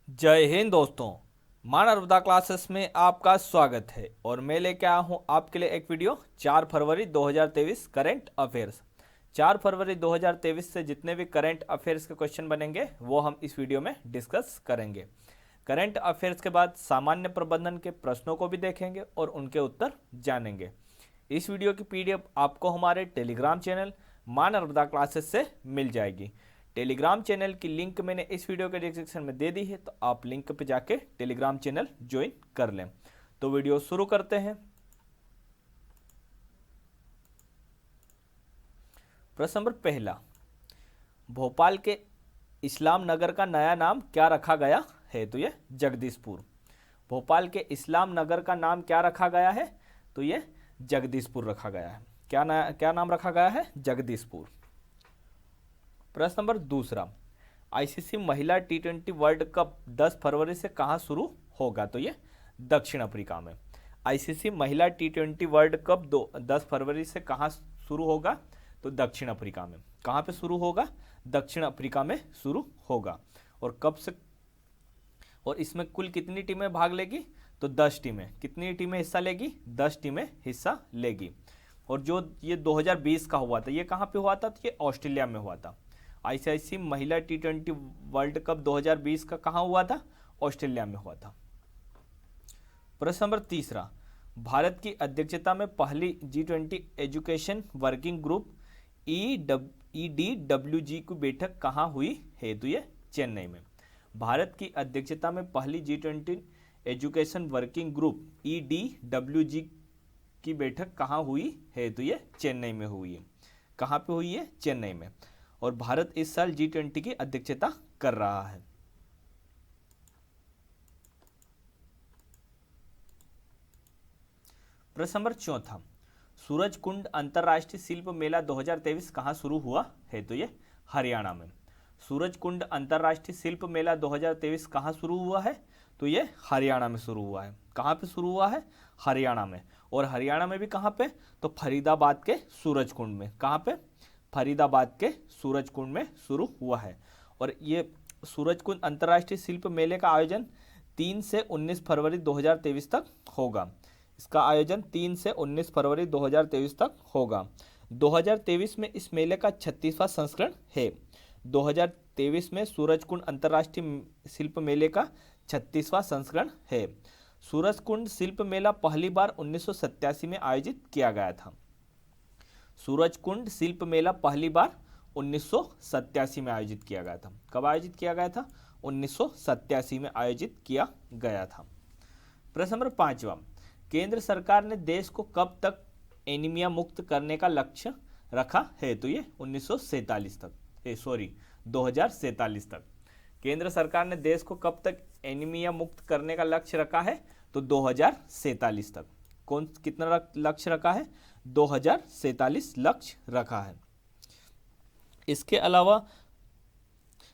जय हिंद दोस्तों। माँ नर्मदा क्लासेस में आपका स्वागत है और मैं लेके आया हूँ आपके लिए एक वीडियो 4 फरवरी 2023 करंट अफेयर्स। 4 फरवरी 2023 से जितने भी करंट अफेयर्स के क्वेश्चन बनेंगे वो हम इस वीडियो में डिस्कस करेंगे। करंट अफेयर्स के बाद सामान्य प्रबंधन के प्रश्नों को भी देखेंगे और उनके उत्तर जानेंगे। इस वीडियो की पीडीएफ आपको हमारे टेलीग्राम चैनल माँ नर्मदा क्लासेस से मिल जाएगी। टेलीग्राम चैनल की लिंक मैंने इस वीडियो के डिस्क्रिप्शन में दे दी है, तो आप लिंक पे जाके टेलीग्राम चैनल ज्वाइन कर लें। तो वीडियो शुरू करते हैं। प्रश्न नंबर पहला, भोपाल के इस्लाम नगर का नया नाम क्या रखा गया है? तो ये जगदीशपुर। भोपाल के इस्लाम नगर का नाम क्या रखा गया है? तो ये जगदीशपुर रखा गया है। क्या नाम रखा गया है? जगदीशपुर। प्रश्न नंबर दूसरा, आईसीसी महिला टी20 वर्ल्ड कप 10 फरवरी से कहां शुरू होगा? तो ये दक्षिण अफ्रीका में। आईसीसी महिला टी20 वर्ल्ड कप 10 फरवरी से कहां शुरू होगा? तो दक्षिण अफ्रीका में। कहां पे शुरू होगा? दक्षिण अफ्रीका में शुरू होगा। और कब से, और इसमें कुल कितनी टीमें भाग लेगी? तो 10 टीमें। कितनी टीमें हिस्सा लेगी? 10 टीमें हिस्सा लेगी। और जो ये 2020 का हुआ था, ये कहां पे हुआ था? तो ये ऑस्ट्रेलिया में हुआ था। आईसीसी महिला टी20 वर्ल्ड कप 2020 का कहां हुआ था? ऑस्ट्रेलिया में हुआ था। प्रश्न नंबर तीसरा, भारत की अध्यक्षता में पहली G20 education working group EDWG की बैठक कहां हुई है? तो ये चेन्नई में। भारत की अध्यक्षता में पहली G20 education working group EDWG की बैठक कहां हुई है? तो ये चेन्नई में हुई है। कहां पे हुई है? चेन्नई में। और भारत इस साल G20 की अध्यक्षता कर रहा है। प्रश्न नंबर चौथा, सूरज कुंड अंतर्राष्ट्रीय शिल्प मेला 2023 कहां शुरू हुआ है? तो ये हरियाणा में। सूरज कुंड अंतर्राष्ट्रीय शिल्प मेला 2023 कहां शुरू हुआ है? तो ये हरियाणा में शुरू हुआ है। कहां पे शुरू हुआ है? हरियाणा में। और हरियाणा में भी कहां पे? तो फरीदाबाद के सूरज कुंड में। कहां पे? फरीदाबाद के सूरज कुंड में शुरू हुआ है। और ये सूरज कुंड अंतर्राष्ट्रीय शिल्प मेले का आयोजन 3 से 19 फरवरी 2023 तक होगा। इसका आयोजन 3 से 19 फरवरी 2023 तक होगा। 2023 में इस मेले का 36वां संस्करण है। 2023 में सूरज कुंड अंतर्राष्ट्रीय शिल्प मेले का 36वां संस्करण है। सूरज कुंड शिल्प मेला पहली बार 1987 में आयोजित किया गया था। सूरज कुंड शिल्प मेला पहली बार 1987 में आयोजित किया गया था। कब आयोजित किया गया था? 1987 में आयोजित किया गया था। प्रश्न नंबर पांचवा, केंद्र सरकार ने देश को कब तक एनीमिया मुक्त करने का लक्ष्य रखा है? तो ये 1947 तक, 2047 तक। केंद्र सरकार ने देश को कब तक एनीमिया मुक्त करने का लक्ष्य रखा है? तो 2047 तक। कितना लक्ष्य रखा है? 2047 लक्ष्य रखा है। इसके अलावा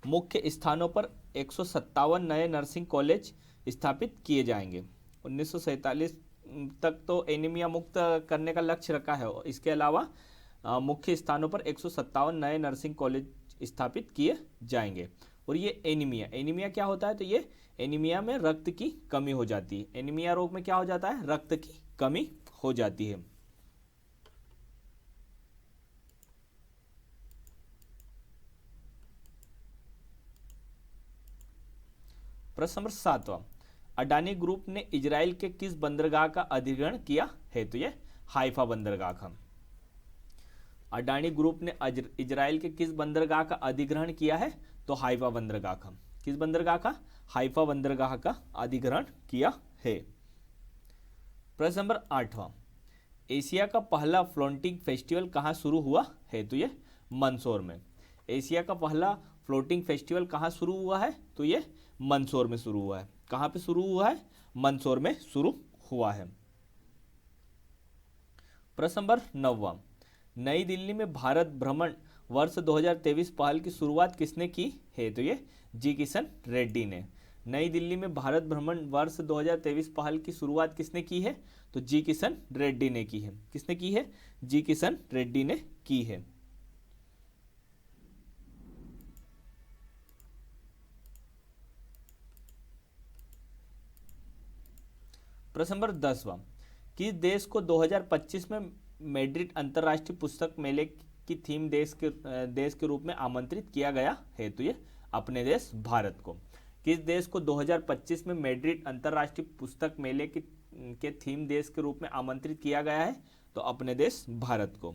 मुख्य स्थानों पर 157 नए नर्सिंग कॉलेज स्थापित किए जाएंगे। 1947 तक तो एनीमिया मुक्त करने का लक्ष्य रखा है। इसके अलावा मुख्य स्थानों पर 157 नए नर्सिंग कॉलेज स्थापित किए जाएंगे। और ये एनीमिया क्या होता है? तो ये एनीमिया में रक्त की कमी हो जाती है। एनीमिया रोग में क्या हो जाता है? रक्त की कमी हो जाती है। प्रश्न नंबर 7वां, अडानी ग्रुप ने इजराइल के किस बंदरगाह का अधिग्रहण किया है? तो ये हाइफा बंदरगाह का। अडानी ग्रुप ने इजराइल के किस बंदरगाह का अधिग्रहण किया है? तो हाइफा बंदरगाह का। किस बंदरगाह का? हाइफा बंदरगाह का अधिग्रहण किया है। प्रश्न नंबर 8वां, एशिया का पहला फ्लोटिंग फेस्टिवल कहां शुरू हुआ है? तो ये मंदसौर में। एशिया का पहला फ्लोटिंग फेस्टिवल कहां शुरू हुआ है? तो ये मंदसौर में शुरू हुआ है। कहां पे शुरू हुआ है? मंदसौर में शुरू हुआ है। प्रश्न नंबर 9वां, नई दिल्ली में भारत भ्रमण वर्ष 2023 पहल की शुरुआत किसने की है? तो ये जी किशन रेड्डी ने। नई दिल्ली में भारत भ्रमण वर्ष 2023 पहल की शुरुआत किसने की है? तो जी किशन रेड्डी ने की है। किसने की है? जी किशन रेड्डी ने की है। प्रश्न नंबर 10वां, किस देश को 2025 में मैड्रिड अंतर्राष्ट्रीय पुस्तक मेले की थीम देश के रूप में आमंत्रित किया गया है? तो ये अपने देश भारत को। किस देश को 2025 में मैड्रिड अंतर्राष्ट्रीय पुस्तक मेले के थीम देश के रूप में आमंत्रित किया गया है? तो अपने देश भारत को।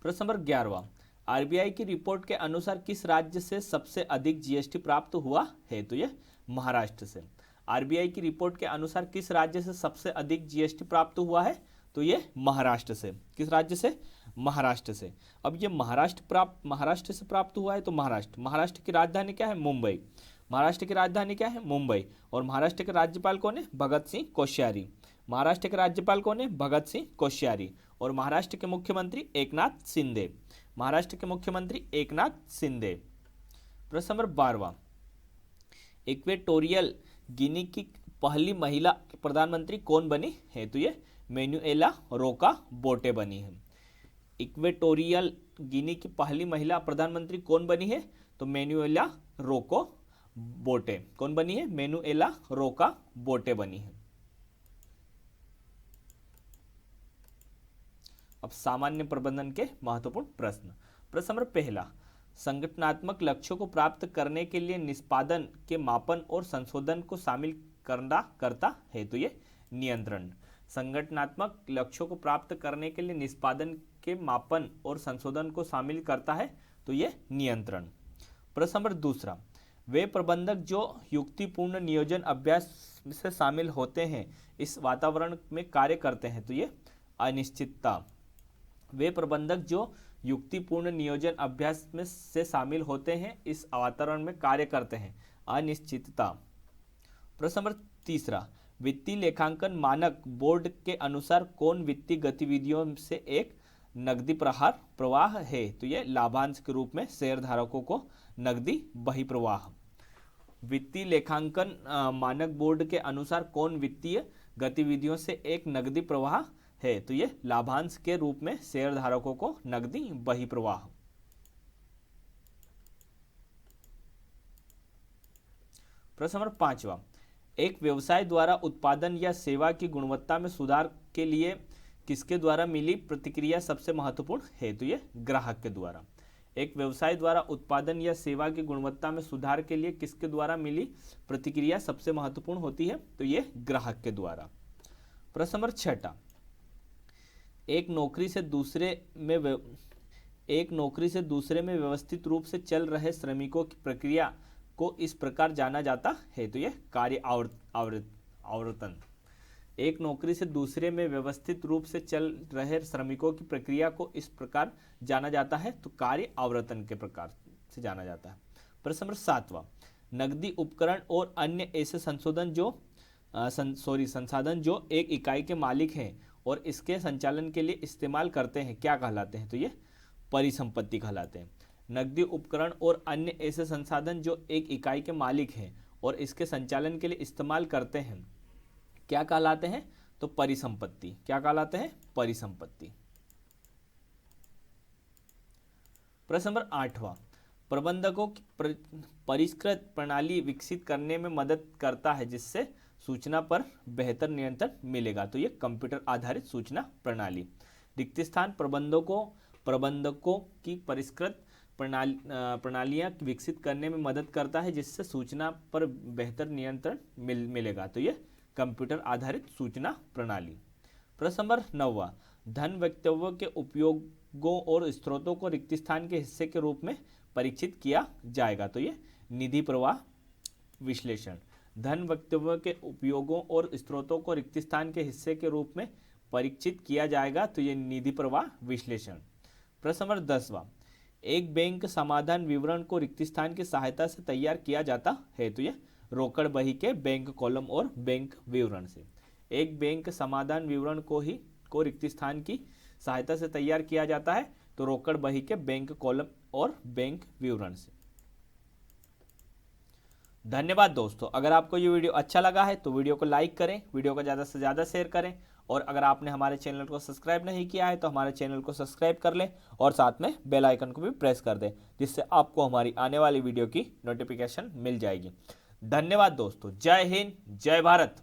प्रश्न नंबर 11वां, आरबीआई की रिपोर्ट के अनुसार किस राज्य से सबसे अधिक जीएसटी प्राप्त हुआ है? तो ये महाराष्ट्र से। आरबीआई की रिपोर्ट के अनुसार किस राज्य से सबसे अधिक जीएसटी प्राप्त हुआ है? तो ये महाराष्ट्र से। किस राज्य से? महाराष्ट्र से। अब ये महाराष्ट्र से प्राप्त हुआ है, तो महाराष्ट्र की राजधानी क्या है? मुंबई। महाराष्ट्र की राजधानी क्या है? मुंबई। और महाराष्ट्र के राज्यपाल कौन है? भगत सिंह कोश्यारी। महाराष्ट्र के राज्यपाल कौन है? भगत सिंह कोश्यारी। और महाराष्ट्र के मुख्यमंत्री एकनाथ शिंदे। महाराष्ट्र के मुख्यमंत्री एकनाथ शिंदे। प्रश्न नंबर 12वां, इक्वेटोरियल गिनी की पहली महिला प्रधानमंत्री कौन बनी है? तो ये मैनुएला रोका बोटे बनी है। इक्वेटोरियल गिनी की पहली महिला प्रधानमंत्री कौन बनी है? तो मैनुएला रोको बोटे। कौन बनी है? मैनुएला रोका बोटे बनी है। अब सामान्य प्रबंधन के महत्वपूर्ण प्रश्न। प्रश्न नंबर 1, संगठनात्मक लक्ष्यों को प्राप्त करने के लिए निष्पादन के मापन और संशोधन को शामिल करता है? तो ये नियंत्रण। संगठनात्मक लक्ष्यों को प्राप्त करने के लिए निष्पादन के मापन और संशोधन को शामिल करता है? तो ये नियंत्रण। प्रश्न नंबर 2, वे प्रबंधक जो युक्तिपूर्ण नियोजन अभ्यास से शामिल होते हैं इस वातावरण में कार्य करते हैं? तो ये अनिश्चितता। वे प्रबंधक जो युक्तिपूर्ण नियोजन अभ्यास में से शामिल होते हैं इस वातावरण में कार्य करते हैं? अनिश्चितता। प्रश्न नंबर 3, वित्तीय लेखांकन मानक बोर्ड के अनुसार कौन वित्तीय गतिविधियों से एक नकदी प्रवाह है? तो ये लाभांश के रूप में शेयरधारकों को नकदी बहिर्प्रवाह। वित्तीय लेखांकन मानक बोर्ड के अनुसार कौन वित्तीय गतिविधियों से एक नकदी प्रवाह है? तो ये लाभांश के रूप में शेयरधारकों को नकदी बहिर्प्रवाह। प्रश्न नंबर 5, एक व्यवसाय द्वारा उत्पादन या सेवा की गुणवत्ता में सुधार के लिए किसके द्वारा मिली प्रतिक्रिया सबसे महत्वपूर्ण है? तो ये ग्राहक के द्वारा। एक व्यवसाय द्वारा उत्पादन या सेवा की गुणवत्ता में सुधार के लिए किसके द्वारा मिली प्रतिक्रिया सबसे महत्वपूर्ण होती है? तो ये ग्राहक के द्वारा। प्रश्न नंबर 6, एक नौकरी से दूसरे में व्यवस्थित रूप से चल रहे श्रमिकों की प्रक्रिया को इस प्रकार जाना जाता है? तो यह कार्य आवर्तन। एक नौकरी से दूसरे में व्यवस्थित रूप से चल रहे श्रमिकों की प्रक्रिया को इस प्रकार जाना जाता है? तो कार्य आवर्तन के प्रकार से जाना जाता है। प्रश्न नंबर 7, नकदी उपकरण और अन्य ऐसे संसाधन जो एक इकाई के मालिक हैं और इसके संचालन के लिए इस्तेमाल करते हैं क्या कहलाते हैं? तो ये परिसंपत्ति कहलाते हैं। नकदी उपकरण और अन्य ऐसे संसाधन जो एक इकाई के मालिक हैं और इसके संचालन के लिए इस्तेमाल करते हैं क्या कहलाते हैं? तो परिसंपत्ति। क्या कहलाते हैं? परिसंपत्ति। प्रश्न नंबर 8, प्रबंधकों की परिष्कृत प्रणाली विकसित करने में मदद करता है जिससे सूचना पर बेहतर नियंत्रण मिलेगा? तो ये कंप्यूटर आधारित सूचना प्रणाली। रिक्त स्थान प्रबंधकों की परिष्कृत प्रणालियां विकसित करने में मदद करता है जिससे सूचना पर बेहतर नियंत्रण मिलेगा? तो ये कंप्यूटर आधारित सूचना प्रणाली। प्रश्न नंबर 9, धन वक्तव्य के उपयोगों और स्रोतों को रिक्त स्थान के हिस्से के रूप में परीक्षित किया जाएगा? तो ये निधि प्रवाह विश्लेषण। धन वक्तव्य के उपयोगों और स्रोतों को रिक्त स्थान के हिस्से के रूप में परीक्षित किया जाएगा? तो ये निधि प्रवाह विश्लेषण। प्रश्न नंबर 10, एक बैंक समाधान विवरण को रिक्त स्थान की सहायता से तैयार किया जाता है? तो ये रोकड़ बही के बैंक कॉलम और बैंक विवरण से। एक बैंक समाधान विवरण को रिक्त स्थान की सहायता से तैयार किया जाता है तो रोकड़ बही के बैंक कॉलम और बैंक विवरण से। धन्यवाद दोस्तों, अगर आपको ये वीडियो अच्छा लगा है तो वीडियो को लाइक करें, वीडियो को ज़्यादा से ज़्यादा शेयर करें और अगर आपने हमारे चैनल को सब्सक्राइब नहीं किया है तो हमारे चैनल को सब्सक्राइब कर लें और साथ में बेल आइकन को भी प्रेस कर दें जिससे आपको हमारी आने वाली वीडियो की नोटिफिकेशन मिल जाएगी। धन्यवाद दोस्तों। जय हिंद, जय भारत।